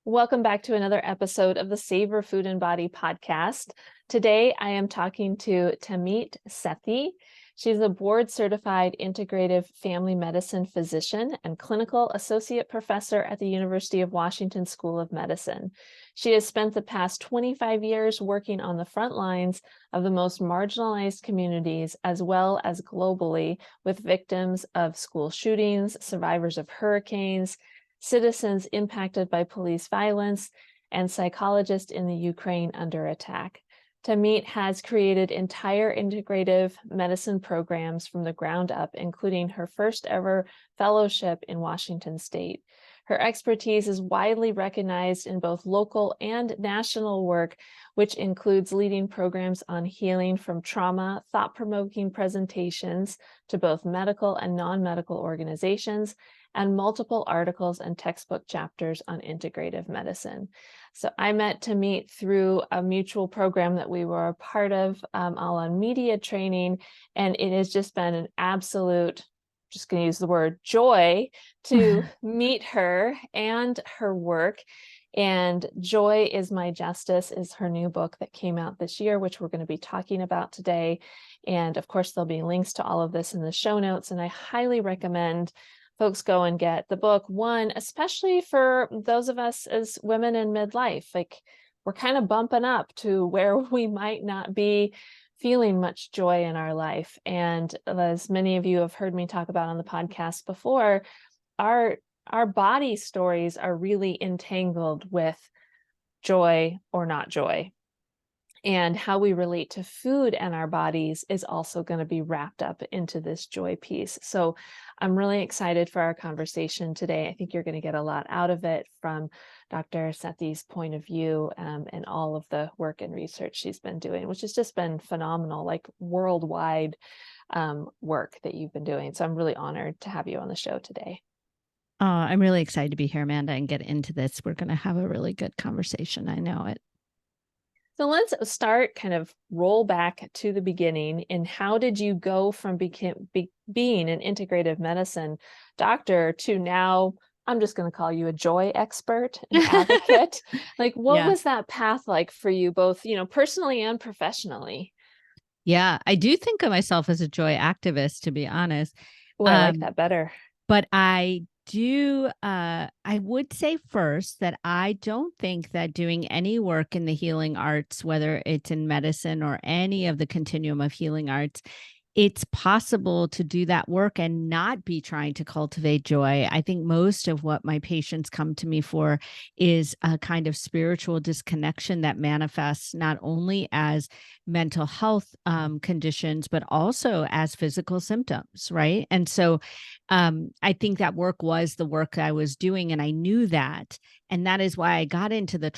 Welcome back to another episode of the Savor Food and Body podcast. Today, I am talking to Tamit Sethi. She's a board-certified integrative family medicine physician and clinical associate professor at the University of Washington School of Medicine. She has spent the past 25 years working on the front lines of the most marginalized communities, as well as globally, with victims of school shootings, survivors of hurricanes, citizens impacted by police violence, and psychologists in the Ukraine under attack. Tamit has created entire integrative medicine programs from the ground up, including her first ever fellowship in Washington State. Her expertise is widely recognized in both local and national work, which includes leading programs on healing from trauma, thought-provoking presentations to both medical and non-medical organizations, and multiple articles and textbook chapters on integrative medicine. So I met Tamit through a mutual program that we were a part of, all on media training, and it has just been an absolute, just going to use the word joy to meet her and her work. And Joy is My Justice is her new book that came out this year, which we're going to be talking about today. And of course, there'll be links to all of this in the show notes, and I highly recommend folks go and get the book. One, especially for those of us as women in midlife, like we're kind of bumping up to where we might not be feeling much joy in our life. And as many of you have heard me talk about on the podcast before, our body stories are really entangled with joy or not joy. And how we relate to food and our bodies is also going to be wrapped up into this joy piece. So I'm really excited for our conversation today. I think you're going to get a lot out of it from Dr. Sethi's point of view, and all of the work and research she's been doing, which has just been phenomenal, like worldwide work that you've been doing. So I'm really honored to have you on the show today. I'm really excited to be here, Amanda, and get into this. We're going to have a really good conversation. I know it. So let's start, kind of roll back to the beginning. And how did you go from being an integrative medicine doctor to now, I'm just going to call you a joy expert, an advocate? Like, what was that path like for you, both, personally and professionally? Yeah, I do think of myself as a joy activist, to be honest. Oh, I like that better. But I would say first that I don't think that doing any work in the healing arts, whether it's in medicine or any of the continuum of healing arts, it's possible to do that work and not be trying to cultivate joy. I think most of what my patients come to me for is a kind of spiritual disconnection that manifests not only as mental health conditions, but also as physical symptoms, right? And so I think that work was the work I was doing, and I knew that. And that is why I got into the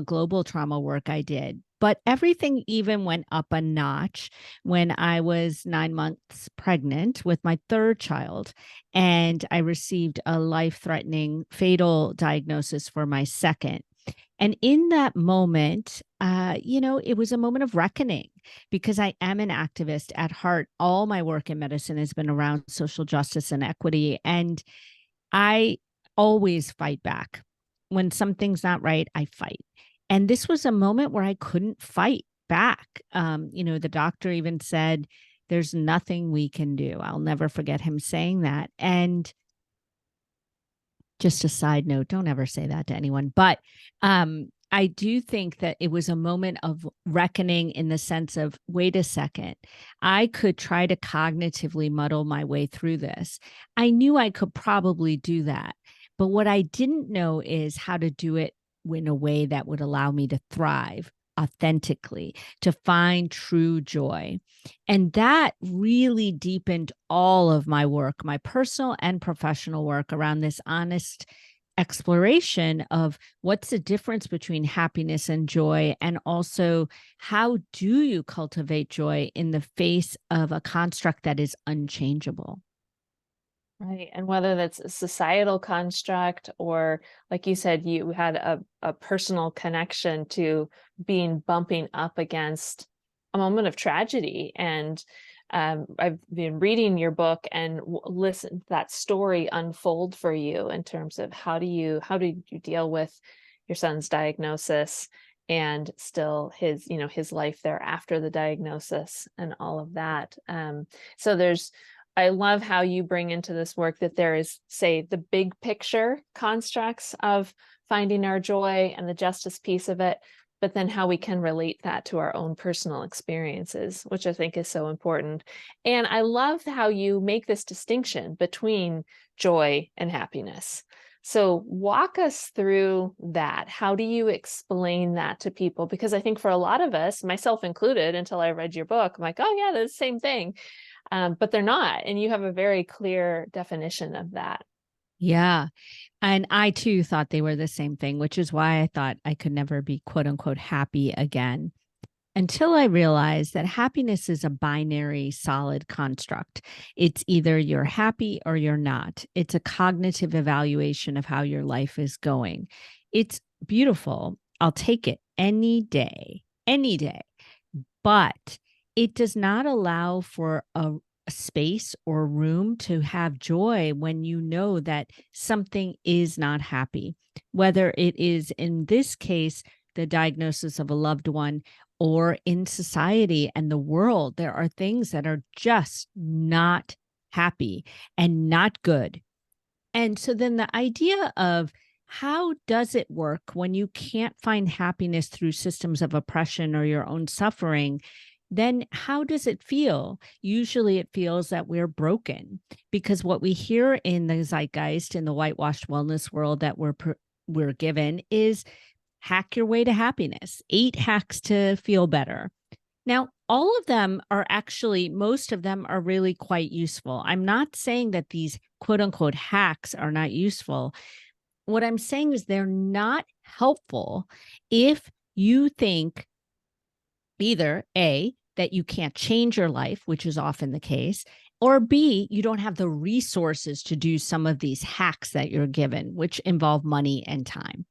global trauma work I did. But everything even went up a notch when I was 9 months pregnant with my third child, and I received a life-threatening fatal diagnosis for my second. And in that moment, it was a moment of reckoning, because I am an activist at heart. All my work in medicine has been around social justice and equity, and I always fight back. When something's not right, I fight. And this was a moment where I couldn't fight back. The doctor even said, "There's nothing we can do." I'll never forget him saying that. And just a side note, don't ever say that to anyone. But I do think that it was a moment of reckoning, in the sense of, wait a second, I could try to cognitively muddle my way through this. I knew I could probably do that. But what I didn't know is how to do it in a way that would allow me to thrive authentically, to find true joy. And that really deepened all of my work, my personal and professional work, around this honest exploration of what's the difference between happiness and joy, and also how do you cultivate joy in the face of a construct that is unchangeable. Right. And whether that's a societal construct, or like you said, you had a personal connection to bumping up against a moment of tragedy. And I've been reading your book and listen to that story unfold for you in terms of how did you deal with your son's diagnosis and still his, his life there after the diagnosis and all of that. So I love how you bring into this work that there is, say, the big picture constructs of finding our joy and the justice piece of it, but then how we can relate that to our own personal experiences, which I think is so important. And I love how you make this distinction between joy and happiness. So walk us through that. How do you explain that to people? Because I think for a lot of us, myself included, until I read your book, I'm like, oh yeah, they're the same thing. But they're not. And you have a very clear definition of that. Yeah. And I too thought they were the same thing, which is why I thought I could never be quote unquote happy again, until I realized that happiness is a binary solid construct. It's either you're happy or you're not. It's a cognitive evaluation of how your life is going. It's beautiful. I'll take it any day, any day. But it does not allow for a space or room to have joy when you know that something is not happy, whether it is in this case, the diagnosis of a loved one, or in society and the world, there are things that are just not happy and not good. And so then the idea of how does it work when you can't find happiness through systems of oppression or your own suffering? Then how does it feel? Usually it feels that we're broken, because what we hear in the zeitgeist, in the whitewashed wellness world that we're given, is hack your way to happiness, 8 hacks to feel better. Now, all of them are actually, most of them are really quite useful. I'm not saying that these quote unquote hacks are not useful. What I'm saying is they're not helpful if you think either A, that you can't change your life, which is often the case, or B, you don't have the resources to do some of these hacks that you're given, which involve money and time.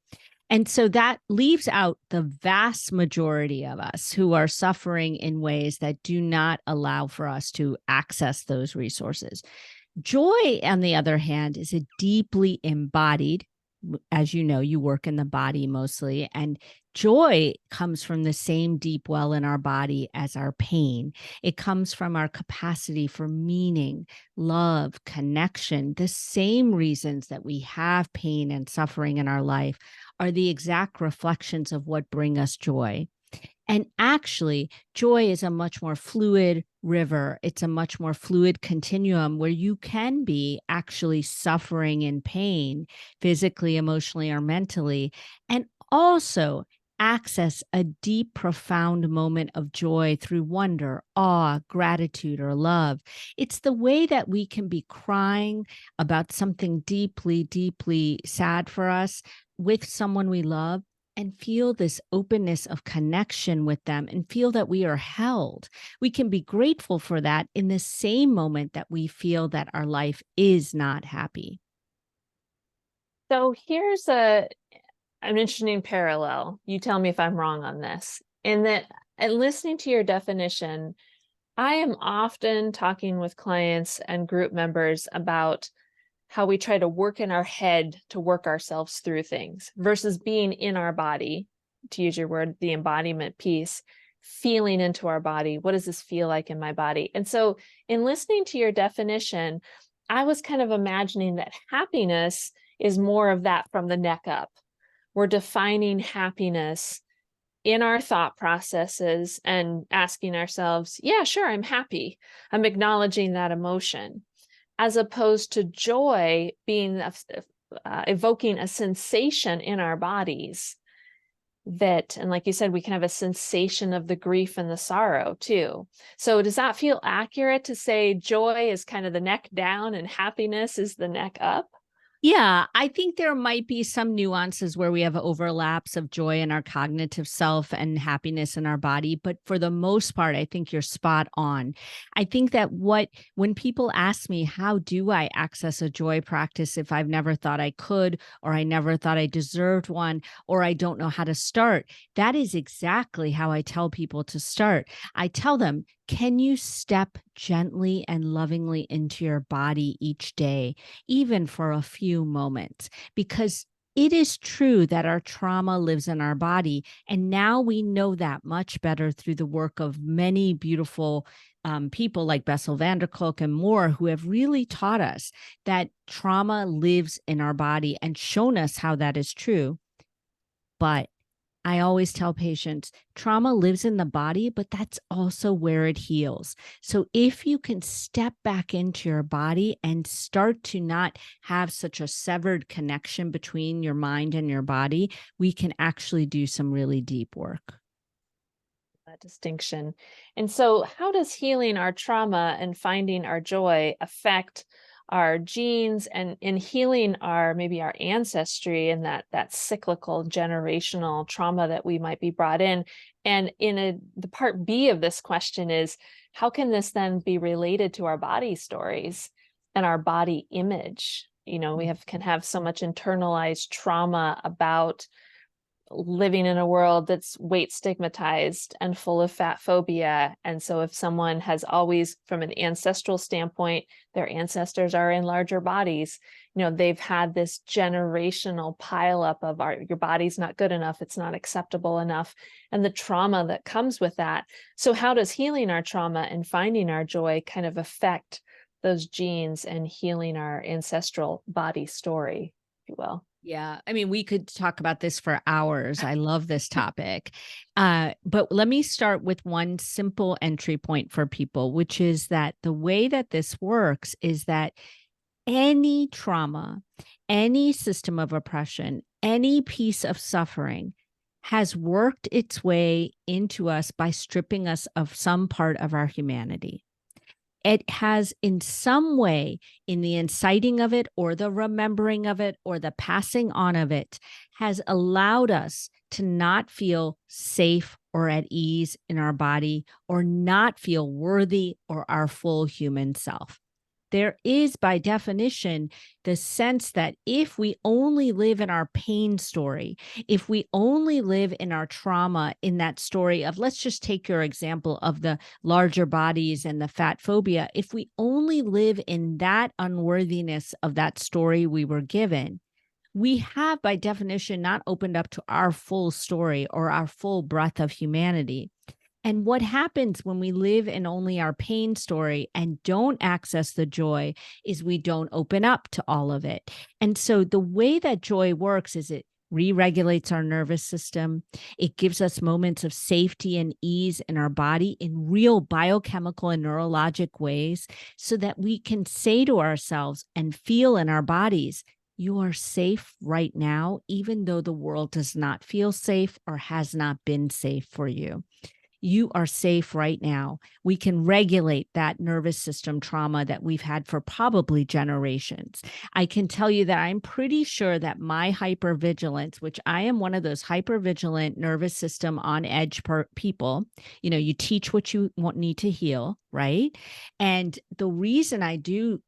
And so that leaves out the vast majority of us who are suffering in ways that do not allow for us to access those resources. Joy, on the other hand, is a deeply embodied, as you know, you work in the body mostly, and joy comes from the same deep well in our body as our pain. It comes from our capacity for meaning, love, connection. The same reasons that we have pain and suffering in our life are the exact reflections of what bring us joy. And actually, joy is a much more fluid river. It's a much more fluid continuum where you can be actually suffering in pain, physically, emotionally, or mentally, and also access a deep, profound moment of joy through wonder, awe, gratitude, or love. It's the way that we can be crying about something deeply, deeply sad for us with someone we love, and feel this openness of connection with them and feel that we are held. We can be grateful for that in the same moment that we feel that our life is not happy. So here's an interesting parallel. You tell me if I'm wrong on this. In that, and listening to your definition, I am often talking with clients and group members about how we try to work in our head to work ourselves through things versus being in our body, to use your word, the embodiment piece, feeling into our body. What does this feel like in my body? And so in listening to your definition, I was kind of imagining that happiness is more of that from the neck up. We're defining happiness in our thought processes and asking ourselves, yeah, sure, I'm happy. I'm acknowledging that emotion, as opposed to joy being evoking a sensation in our bodies that, and like you said, we can have a sensation of the grief and the sorrow too. So does that feel accurate to say joy is kind of the neck down and happiness is the neck up? Yeah, I think there might be some nuances where we have overlaps of joy in our cognitive self and happiness in our body. But for the most part, I think you're spot on. I think that when people ask me, how do I access a joy practice if I've never thought I could, or I never thought I deserved one, or I don't know how to start, that is exactly how I tell people to start. I tell them, can you step gently and lovingly into your body each day, even for a few moments? Because it is true that our trauma lives in our body. And now we know that much better through the work of many beautiful people like Bessel van der Kolk and more, who have really taught us that trauma lives in our body and shown us how that is true. But I always tell patients trauma lives in the body, but that's also where it heals. So if you can step back into your body and start to not have such a severed connection between your mind and your body, we can actually do some really deep work. That distinction. And so, how does healing our trauma and finding our joy affect our genes and in healing our maybe our ancestry and that cyclical generational trauma that we might be brought in? And the part B of this question is, how can this then be related to our body stories and our body image? We can have so much internalized trauma about living in a world that's weight stigmatized and full of fat phobia. And so if someone has always, from an ancestral standpoint, their ancestors are in larger bodies, they've had this generational pileup of your body's not good enough, it's not acceptable enough, and the trauma that comes with that. So how does healing our trauma and finding our joy kind of affect those genes and healing our ancestral body story, if you will? Yeah. I mean, we could talk about this for hours. I love this topic. But let me start with one simple entry point for people, which is that the way that this works is that any trauma, any system of oppression, any piece of suffering has worked its way into us by stripping us of some part of our humanity. It has in some way, in the inciting of it or the remembering of it or the passing on of it, has allowed us to not feel safe or at ease in our body or not feel worthy or our full human self. There is, by definition, the sense that if we only live in our pain story, if we only live in our trauma, in that story of, let's just take your example of the larger bodies and the fat phobia, if we only live in that unworthiness of that story we were given, we have, by definition, not opened up to our full story or our full breadth of humanity. And what happens when we live in only our pain story and don't access the joy is we don't open up to all of it. And so the way that joy works is it re-regulates our nervous system. It gives us moments of safety and ease in our body in real biochemical and neurologic ways so that we can say to ourselves and feel in our bodies, you are safe right now, even though the world does not feel safe or has not been safe for you. You are safe right now. We can regulate that nervous system trauma that we've had for probably generations. I can tell you that I'm pretty sure that my hypervigilance, which I am one of those hypervigilant nervous system on edge people, you teach what you need to heal, right? And the reason I do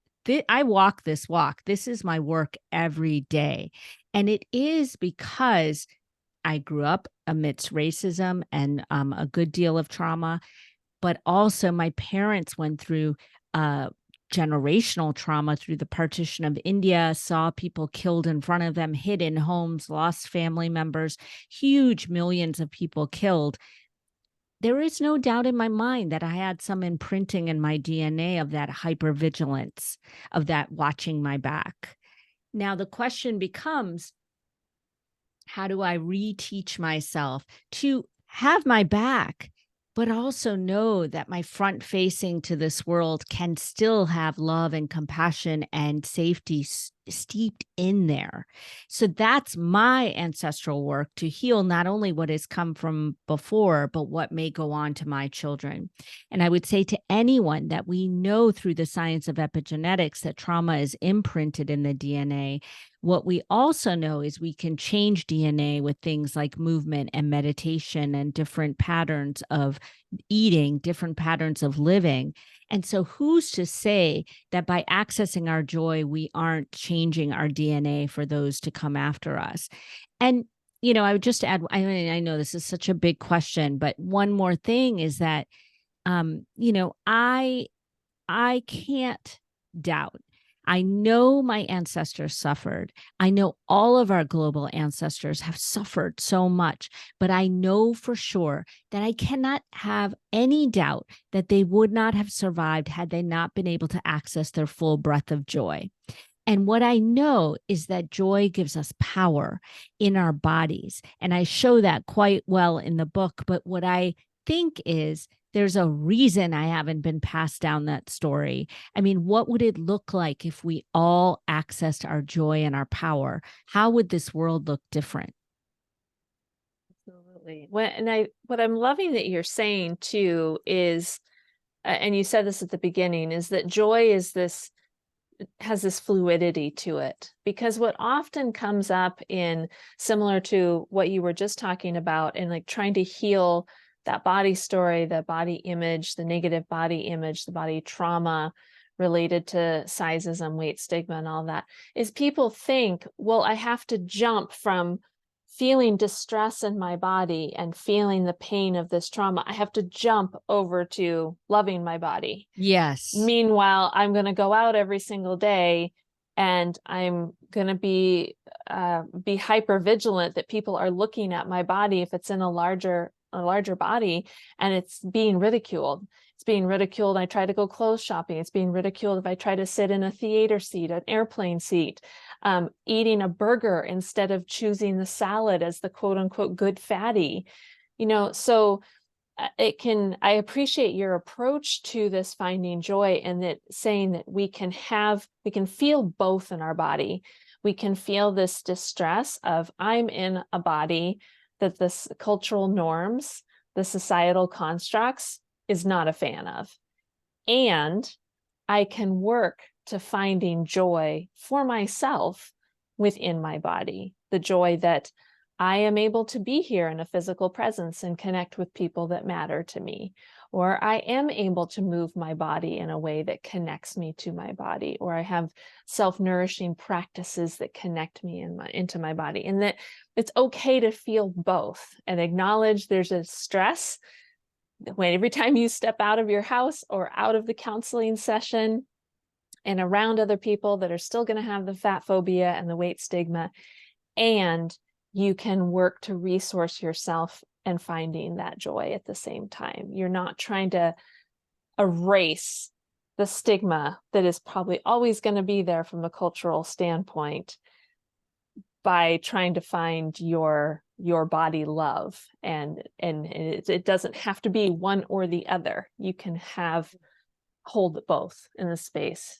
I walk this walk. This is my work every day. And it is because I grew up amidst racism and a good deal of trauma, but also my parents went through generational trauma through the partition of India, saw people killed in front of them, hid in homes, lost family members, huge millions of people killed. There is no doubt in my mind that I had some imprinting in my DNA of that hypervigilance, of that watching my back. Now, the question becomes, how do I reteach myself to have my back, but also know that my front facing to this world can still have love and compassion and safety steeped in there? So that's my ancestral work, to heal not only what has come from before, but what may go on to my children. And I would say to anyone that we know through the science of epigenetics that trauma is imprinted in the DNA. What we also know is we can change DNA with things like movement and meditation and different patterns of eating, different patterns of living. And so who's to say that by accessing our joy, we aren't changing our DNA for those to come after us? And, I would just add, I know this is such a big question, but one more thing is that, I can't doubt I know my ancestors suffered. I know all of our global ancestors have suffered so much, but I know for sure that I cannot have any doubt that they would not have survived had they not been able to access their full breadth of joy. And what I know is that joy gives us power in our bodies. And I show that quite well in the book. But what I think is there's a reason I haven't been passed down that story. I mean, what would it look like if we all accessed our joy and our power? How would this world look different? Absolutely. What I'm loving that you're saying too is, and you said this at the beginning, is that joy has this fluidity to it. Because what often comes up in, similar to what you were just talking about, in like trying to heal that body story, the body image, the negative body image, the body trauma related to sizeism, weight stigma, and all that, is people think, well, I have to jump from feeling distress in my body and feeling the pain of this trauma. I have to jump over to loving my body. Yes. Meanwhile, I'm going to go out every single day and I'm going to be hyper vigilant that people are looking at my body if it's in a larger body, and it's being ridiculed. It's being ridiculed. I try to go clothes shopping. It's being ridiculed if I try to sit in a theater seat, an airplane seat, eating a burger instead of choosing the salad as the quote unquote good fatty. So I appreciate your approach to this finding joy, and that saying that we can feel both in our body. We can feel this distress of, I'm in a body that this cultural norms, the societal constructs is not a fan of. And I can work to finding joy for myself within my body, the joy that I am able to be here in a physical presence and connect with people that matter to me, or I am able to move my body in a way that connects me to my body, or I have self-nourishing practices that connect me into my body, and that it's okay to feel both and acknowledge there's a stress when every time you step out of your house or out of the counseling session and around other people that are still going to have the fat phobia and the weight stigma, and you can work to resource yourself and finding that joy at the same time. You're not trying to erase the stigma that is probably always going to be there from a cultural standpoint by trying to find your body love. And it doesn't have to be one or the other. You can hold both in the space.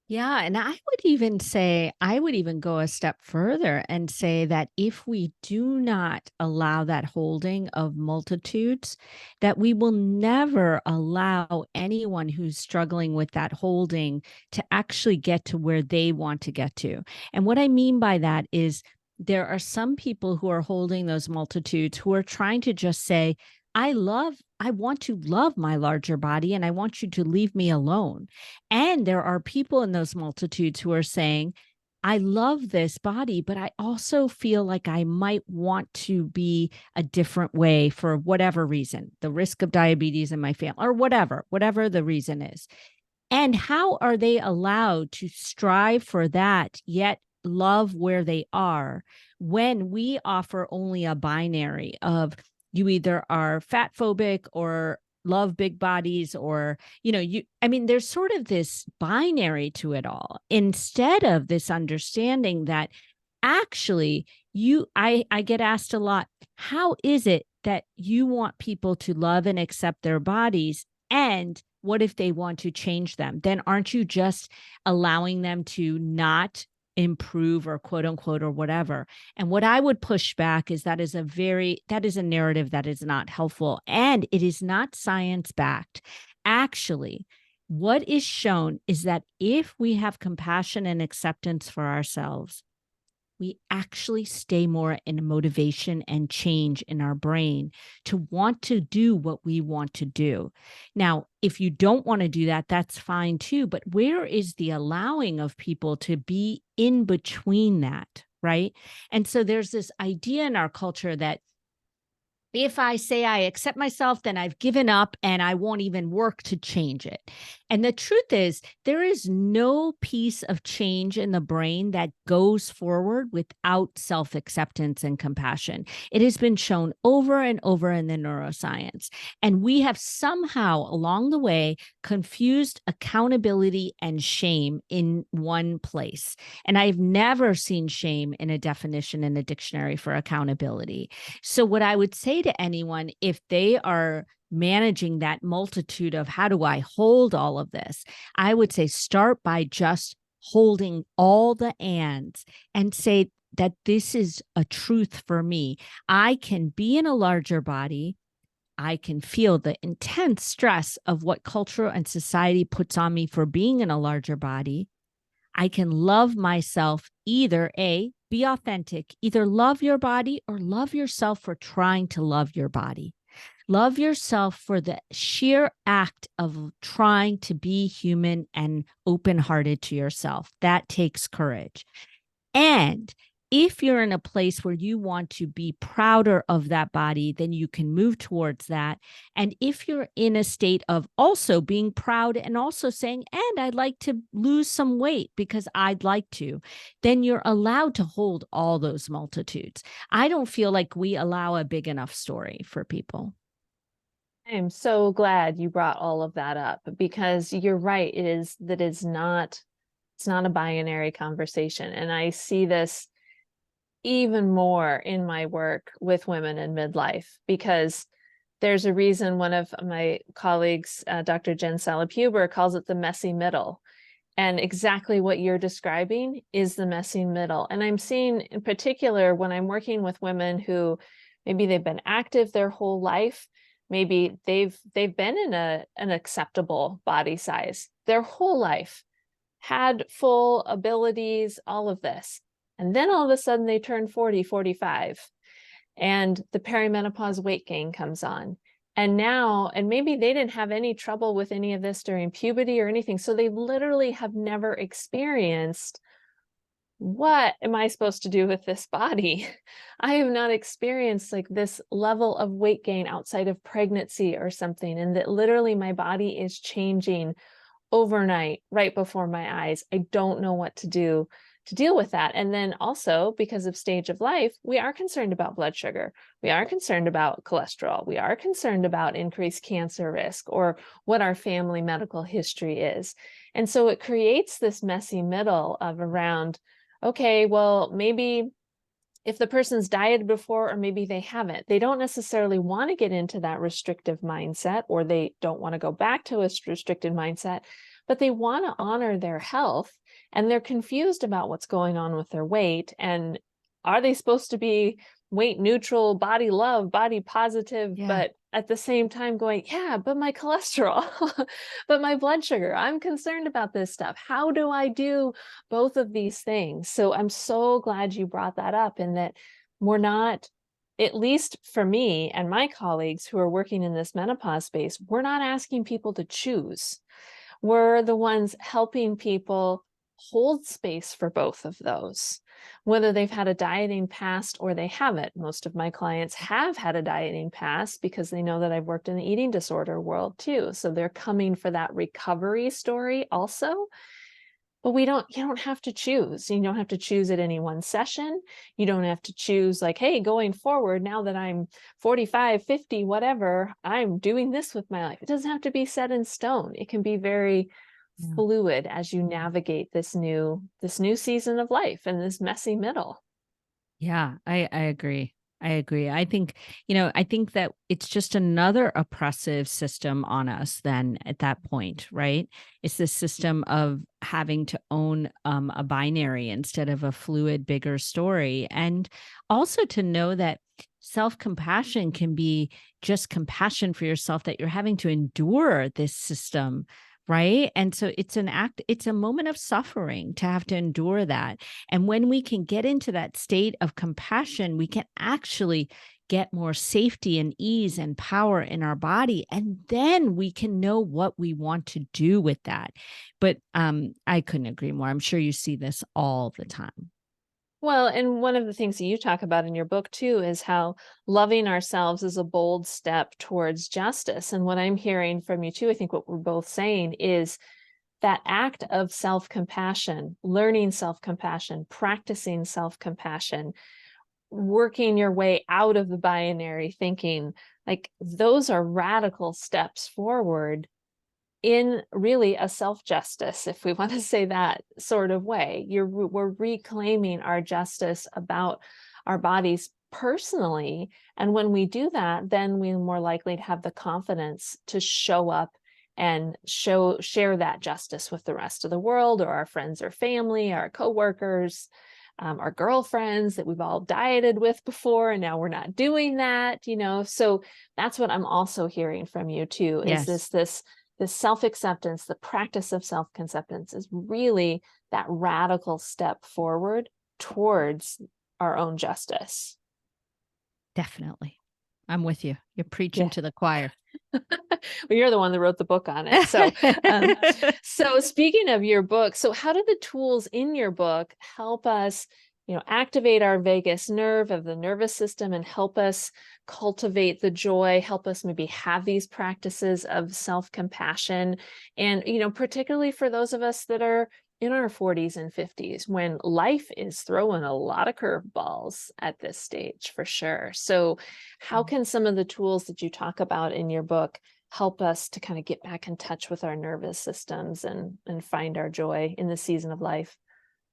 Yeah. And I would even go a step further and say that if we do not allow that holding of multitudes, that we will never allow anyone who's struggling with that holding to actually get to where they want to get to. And what I mean by that is there are some people who are holding those multitudes who are trying to just say, I want to love my larger body and I want you to leave me alone. And there are people in those multitudes who are saying, I love this body, but I also feel like I might want to be a different way for whatever reason, the risk of diabetes in my family or whatever the reason is. And how are they allowed to strive for that, yet love where they are, when we offer only a binary of you either are fat phobic or love big bodies, or, there's sort of this binary to it all, instead of this understanding that actually I get asked a lot, how is it that you want people to love and accept their bodies? And what if they want to change them? Then aren't you just allowing them to not improve or quote unquote or whatever? And what I would push back is that is a narrative that is not helpful, and it is not science backed. Actually, what is shown is that if we have compassion and acceptance for ourselves, we actually stay more in motivation and change in our brain to want to do what we want to do. Now, if you don't want to do that, that's fine too. But where is the allowing of people to be in between that, right? And so there's this idea in our culture that if I say I accept myself, then I've given up and I won't even work to change it. And the truth is, there is no piece of change in the brain that goes forward without self acceptance and compassion. It has been shown over and over in the neuroscience. And we have somehow along the way confused accountability and shame in one place. And I've never seen shame in a definition in a dictionary for accountability. So, what I would say to anyone, if they are managing that multitude of how do I hold all of this, I would say start by just holding all the ands and say that this is a truth for me. I can be in a larger body. I can feel the intense stress of what culture and society puts on me for being in a larger body. I can love myself, either be authentic, either love your body or love yourself for trying to love your body. Love yourself for the sheer act of trying to be human and open-hearted to yourself. That takes courage. And if you're in a place where you want to be prouder of that body, then you can move towards that. And if you're in a state of also being proud and also saying, and I'd like to lose some weight because I'd like to, then you're allowed to hold all those multitudes. I don't feel like we allow a big enough story for people. I'm so glad you brought all of that up, because you're right. It's not a binary conversation. And I see this even more in my work with women in midlife, because there's a reason one of my colleagues, Dr. Jen Salop-Huber, calls it the messy middle. And exactly what you're describing is the messy middle. And I'm seeing in particular when I'm working with women who maybe they've been active their whole life, maybe they've been in an acceptable body size their whole life, had full abilities, all of this. And then all of a sudden they turn 40, 45, and the perimenopause weight gain comes on. And now, and maybe they didn't have any trouble with any of this during puberty or anything. So they literally have never experienced, what am I supposed to do with this body? I have not experienced like this level of weight gain outside of pregnancy or something. And that literally my body is changing overnight, right before my eyes. I don't know what to do to deal with that. And then also, because of stage of life, we are concerned about blood sugar. We are concerned about cholesterol. We are concerned about increased cancer risk or what our family medical history is. And so it creates this messy middle of around, okay, well, maybe if the person's dieted before, or maybe they haven't, they don't necessarily want to get into that restrictive mindset, or they don't want to go back to a restricted mindset, but they want to honor their health, and they're confused about what's going on with their weight. And are they supposed to be weight neutral, body love, body positive, but at the same time going, yeah, but my cholesterol, but my blood sugar, I'm concerned about this stuff. How do I do both of these things? So I'm so glad you brought that up, and that we're not, at least for me and my colleagues who are working in this menopause space, we're not asking people to choose. We're the ones helping people hold space for both of those, whether they've had a dieting past or they haven't. Most of my clients have had a dieting past because they know that I've worked in the eating disorder world too. So they're coming for that recovery story also. But you don't have to choose. You don't have to choose at any one session. You don't have to choose like, hey, going forward, now that I'm 45, 50, whatever, I'm doing this with my life. It doesn't have to be set in stone. It can be very fluid as you navigate this new season of life and this messy middle. Yeah, I agree. I agree. I think, I think that it's just another oppressive system on us then at that point, right? It's this system of having to own a binary instead of a fluid, bigger story. And also to know that self-compassion can be just compassion for yourself, that you're having to endure this system, right? And so it's it's a moment of suffering to have to endure that. And when we can get into that state of compassion, we can actually get more safety and ease and power in our body. And then we can know what we want to do with that. But I couldn't agree more. I'm sure you see this all the time. Well, and one of the things that you talk about in your book too is how loving ourselves is a bold step towards justice. And what I'm hearing from you too, I think what we're both saying is that act of self-compassion, learning self-compassion, practicing self-compassion, working your way out of the binary thinking, like those are radical steps forward in really a self-justice, if we want to say that sort of way. We're reclaiming our justice about our bodies personally. And when we do that, then we're more likely to have the confidence to show up and share that justice with the rest of the world, or our friends or family, our coworkers, our girlfriends that we've all dieted with before, and now we're not doing that, So that's what I'm also hearing from you too, is Yes. this self-acceptance, the practice of self-acceptance is really that radical step forward towards our own justice. Definitely. I'm with you. You're preaching Yeah. to the choir. Well, you're the one that wrote the book on it. So speaking of your book, so how do the tools in your book help us, activate our vagus nerve of the nervous system and help us cultivate the joy, help us maybe have these practices of self-compassion? And, particularly for those of us that are in our 40s and 50s, when life is throwing a lot of curveballs at this stage, for sure. So how can some of the tools that you talk about in your book help us to kind of get back in touch with our nervous systems and find our joy in the season of life?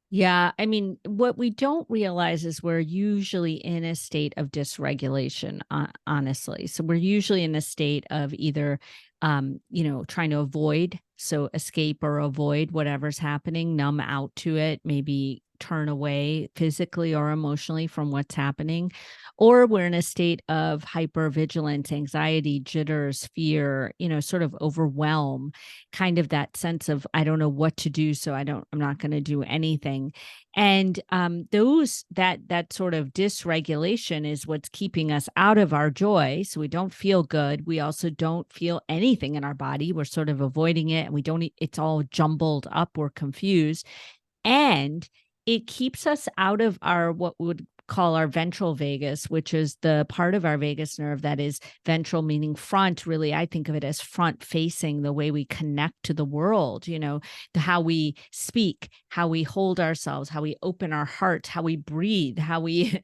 Yeah, I mean, what we don't realize is we're usually in a state of dysregulation, honestly. So we're usually in a state of either, trying to avoid, so escape or avoid whatever's happening, numb out to it, maybe turn away physically or emotionally from what's happening, or we're in a state of hypervigilance, anxiety, jitters, fear, sort of overwhelm, kind of that sense of I don't know what to do, so I'm not going to do anything. And that sort of dysregulation is what's keeping us out of our joy. So we don't feel good. We also don't feel anything in our body. We're sort of avoiding it, and we don't. It's all jumbled up. We're confused, and it keeps us out of our what would call our ventral vagus, which is the part of our vagus nerve that is ventral, meaning front. Really, I think of it as front facing, the way we connect to the world, to how we speak, how we hold ourselves, how we open our heart, how we breathe, how we,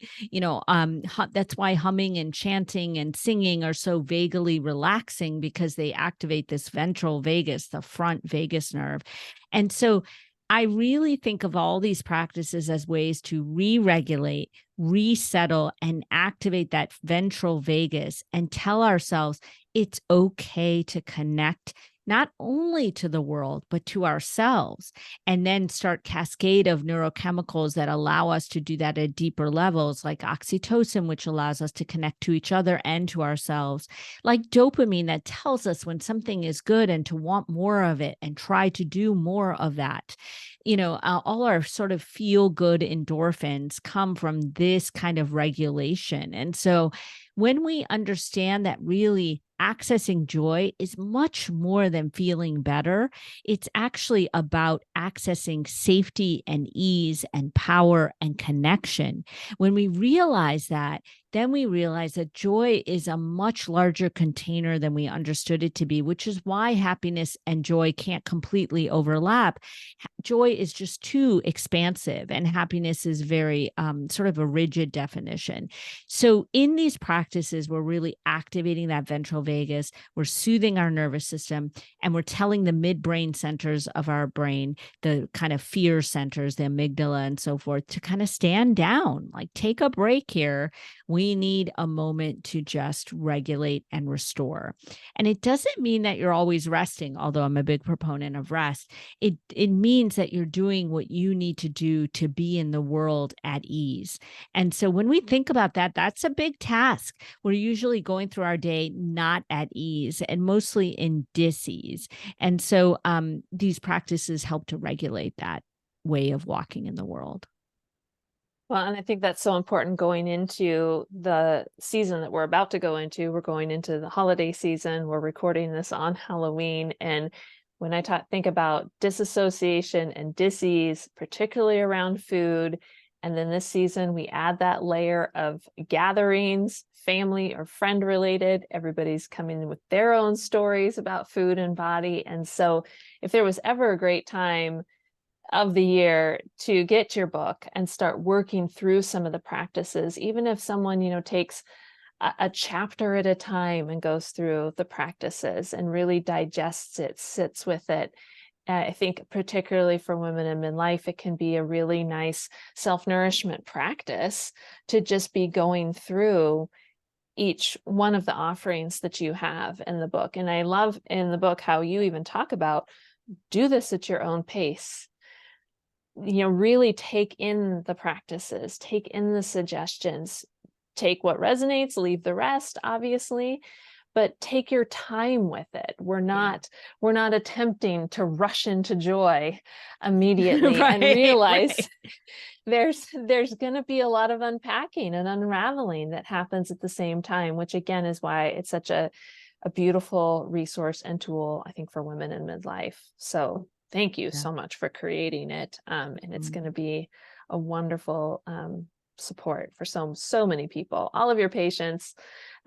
that's why humming and chanting and singing are so vaguely relaxing, because they activate this ventral vagus, the front vagus nerve. And so I really think of all these practices as ways to re-regulate, resettle, and activate that ventral vagus and tell ourselves it's okay to connect not only to the world, but to ourselves, and then start cascade of neurochemicals that allow us to do that at deeper levels, like oxytocin, which allows us to connect to each other and to ourselves, like dopamine that tells us when something is good and to want more of it and try to do more of that. All our sort of feel good endorphins come from this kind of regulation. And so when we understand that really accessing joy is much more than feeling better, it's actually about accessing safety and ease and power and connection. When we realize that, then we realize that joy is a much larger container than we understood it to be, which is why happiness and joy can't completely overlap. Joy is just too expansive, and happiness is very sort of a rigid definition. So in these practices, we're really activating that ventral vagus, we're soothing our nervous system, and we're telling the midbrain centers of our brain, the kind of fear centers, the amygdala and so forth, to kind of stand down, like take a break here. We need a moment to just regulate and restore. And it doesn't mean that you're always resting, although I'm a big proponent of rest. It means that you're doing what you need to do to be in the world at ease. And so when we think about that, that's a big task. We're usually going through our day not at ease and mostly in dis-ease. And so these practices help to regulate that way of walking in the world. Well, and I think that's so important going into the season that we're about to go into. We're going into the holiday season. We're recording this on Halloween. And when I think about disassociation and dis-ease, particularly around food, And then this season, we add that layer of gatherings, family or friend related. Everybody's coming in with their own stories about food and body. And so if there was ever a great time of the year to get your book and start working through some of the practices, even if someone, takes a chapter at a time and goes through the practices and really digests it, sits with it. I think particularly for women in midlife, it can be a really nice self-nourishment practice to just be going through each one of the offerings that you have in the book. And I love in the book how you even talk about do this at your own pace. Really take in the practices, take in the suggestions, take what resonates, leave the rest, obviously, but take your time with it. We're not attempting to rush into joy immediately and realize there's going to be a lot of unpacking and unraveling that happens at the same time, which again is why it's such a beautiful resource and tool, I think, for women in midlife. So thank you so much for creating it. And it's going to be a wonderful support for so many people, all of your patients,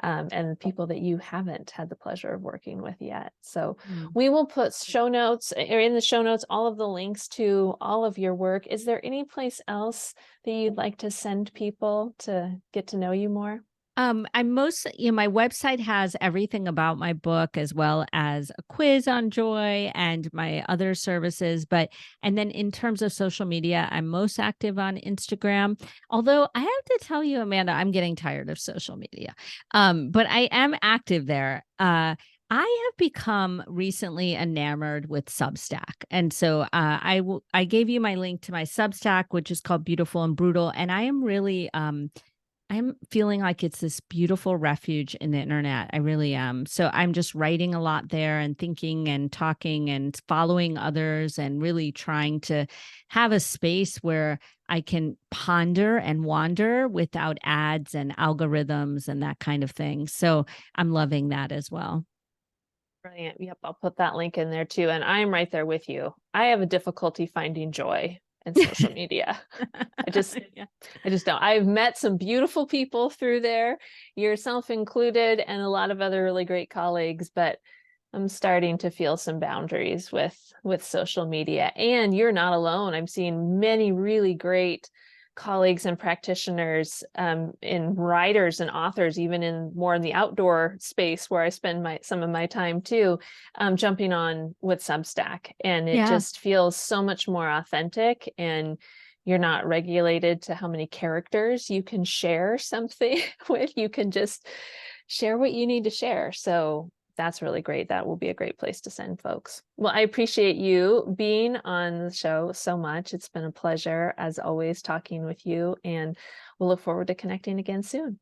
and people that you haven't had the pleasure of working with yet. So we will put show notes, or in the show notes, all of the links to all of your work. Is there any place else that you'd like to send people to get to know you more? I'm my website has everything about my book as well as a quiz on joy and my other services. And then in terms of social media, I'm most active on Instagram. Although I have to tell you, Amanda, I'm getting tired of social media. But I am active there. I have become recently enamored with Substack. And so I gave you my link to my Substack, which is called Beautiful and Brutal. And I am really, I'm feeling like it's this beautiful refuge in the internet. I really am. So I'm just writing a lot there and thinking and talking and following others and really trying to have a space where I can ponder and wander without ads and algorithms and that kind of thing. So I'm loving that as well. Brilliant. Yep, I'll put that link in there too. And I'm right there with you. I have a difficulty finding joy in social media. I just don't. I've met some beautiful people through there, yourself included, and a lot of other really great colleagues, but I'm starting to feel some boundaries with social media. And you're not alone. I'm seeing many really great colleagues and practitioners, in writers and authors, even in more in the outdoor space where I spend some of my time too, jumping on with Substack. And it just feels so much more authentic, and you're not regulated to how many characters you can share something with. You can just share what you need to share. So that's really great. That will be a great place to send folks. Well, I appreciate you being on the show so much. It's been a pleasure, as always, talking with you, and we'll look forward to connecting again soon.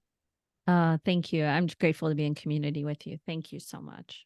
Thank you. I'm grateful to be in community with you. Thank you so much.